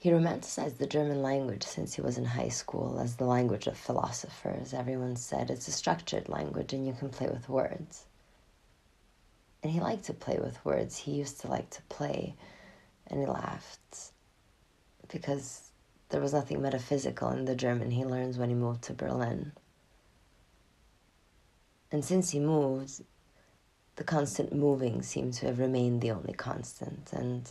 He romanticized the German language since he was in high school as the language of philosophers. Everyone said it's a structured language and you can play with words. And he liked to play with words. He used to like to play, and he laughed because there was nothing metaphysical in the German he learned when he moved to Berlin. And since he moved, the constant moving seemed to have remained the only constant, and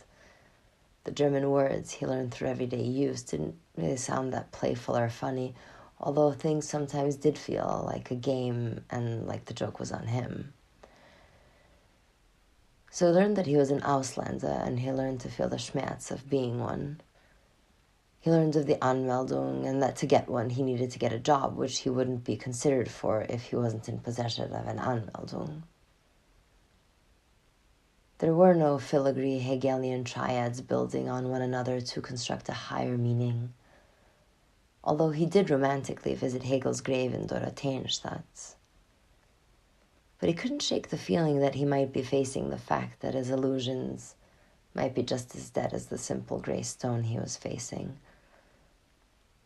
the German words he learned through everyday use didn't really sound that playful or funny, although things sometimes did feel like a game and like the joke was on him. So he learned that he was an Ausländer, and he learned to feel the schmerz of being one. He learned of the Anmeldung, and that to get one he needed to get a job, which he wouldn't be considered for if he wasn't in possession of an Anmeldung. There were no filigree Hegelian triads building on one another to construct a higher meaning, although he did romantically visit Hegel's grave in Dorotheenstadt. But he couldn't shake the feeling that he might be facing the fact that his illusions might be just as dead as the simple grey stone he was facing.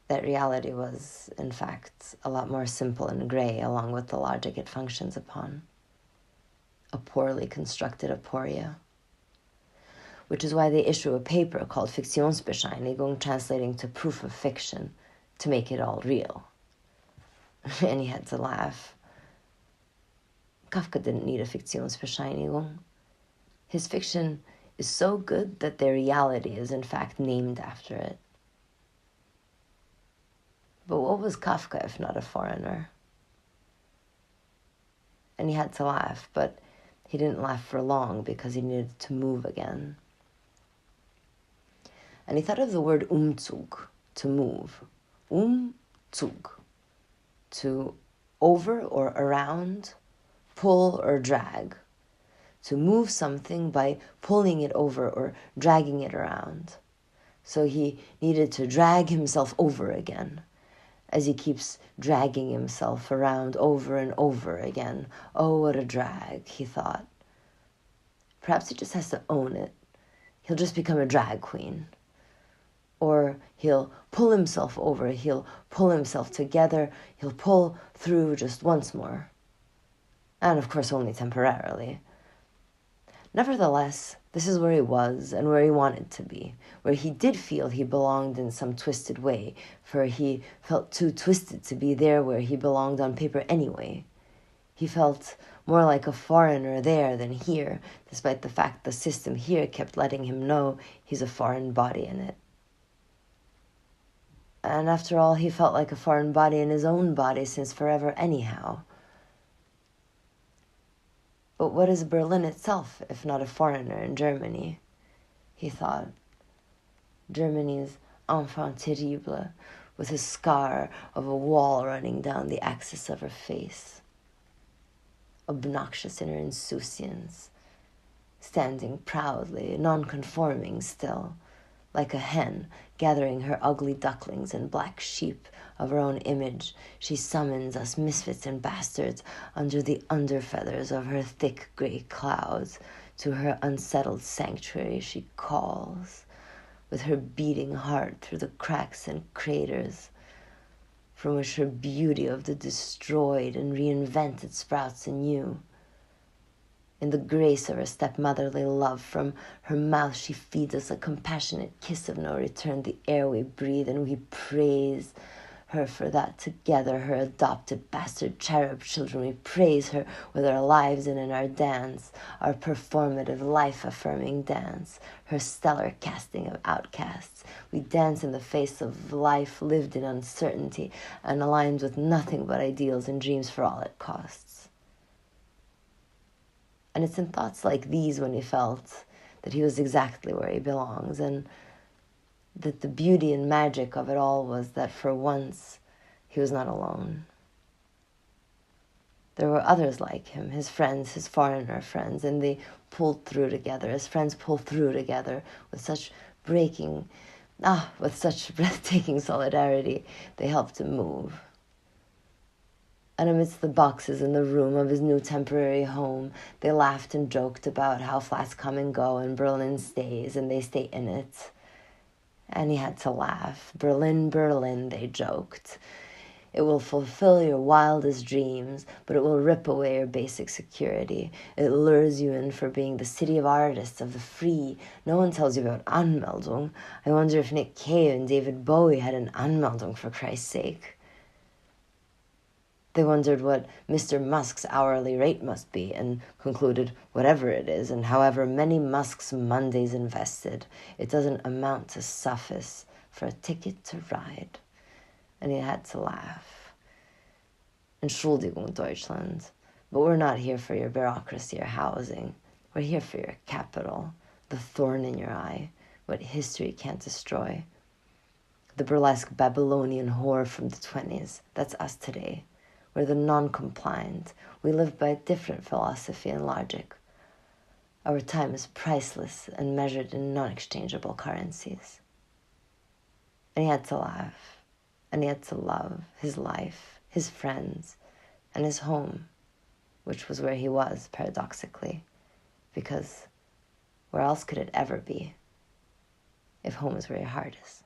That reality was, in fact, a lot more simple and grey along with the logic it functions upon. A poorly constructed aporia, which is why they issue a paper called Fiktionsbescheinigung, translating to proof of fiction, to make it all real. And he had to laugh. Kafka didn't need a Fiktionsbescheinigung. His fiction is so good that their reality is in fact named after it. But what was Kafka if not a foreigner? And he had to laugh, but he didn't laugh for long because he needed to move again. And he thought of the word Umzug, to move. Umzug, to over or around, pull or drag. To move something by pulling it over or dragging it around. So he needed to drag himself over again, as he keeps dragging himself around over and over again. Oh, what a drag, he thought. Perhaps he just has to own it. He'll just become a drag queen. Or he'll pull himself over, he'll pull himself together, he'll pull through just once more. And of course only temporarily. Nevertheless, this is where he was and where he wanted to be, where he did feel he belonged in some twisted way, for he felt too twisted to be there where he belonged on paper anyway. He felt more like a foreigner there than here, despite the fact the system here kept letting him know he's a foreign body in it. And after all, he felt like a foreign body in his own body since forever anyhow. But what is Berlin itself, if not a foreigner in Germany? He thought. Germany's enfant terrible, with a scar of a wall running down the axis of her face. Obnoxious in her insouciance, standing proudly, non-conforming still, like a hen gathering her ugly ducklings and black sheep of her own image, she summons us misfits and bastards under the underfeathers of her thick grey clouds. To her unsettled sanctuary she calls, with her beating heart through the cracks and craters, from which her beauty of the destroyed and reinvented sprouts anew. In the grace of her stepmotherly love, from her mouth she feeds us a compassionate kiss of no return, the air we breathe, and we praise her for that together, her adopted bastard cherub children. We praise her with our lives and in our dance, our performative, life-affirming dance, her stellar casting of outcasts. We dance in the face of life lived in uncertainty and aligned with nothing but ideals and dreams for all it costs. And it's in thoughts like these when he felt that he was exactly where he belongs, and that the beauty and magic of it all was that for once he was not alone. There were others like him, his friends, his foreigner friends, and they pulled through together. His friends pulled through together with such with such breathtaking solidarity. They helped him move. And amidst the boxes in the room of his new temporary home, they laughed and joked about how flats come and go and Berlin stays, and they stay in it. And he had to laugh. Berlin, Berlin, they joked. It will fulfill your wildest dreams, but it will rip away your basic security. It lures you in for being the city of artists, of the free. No one tells you about Anmeldung. I wonder if Nick Cave and David Bowie had an Anmeldung, for Christ's sake. They wondered what Mr. Musk's hourly rate must be, and concluded whatever it is, and however many Musk's Mondays invested, it doesn't amount to suffice for a ticket to ride. And he had to laugh. Entschuldigung, Deutschland, but we're not here for your bureaucracy or housing. We're here for your capital, the thorn in your eye, what history can't destroy. The burlesque Babylonian whore from the 20s, that's us today. We're the non-compliant. We live by a different philosophy and logic. Our time is priceless and measured in non-exchangeable currencies. And he had to laugh. And he had to love his life, his friends, and his home, which was where he was, paradoxically, because where else could it ever be if home is where your heart is?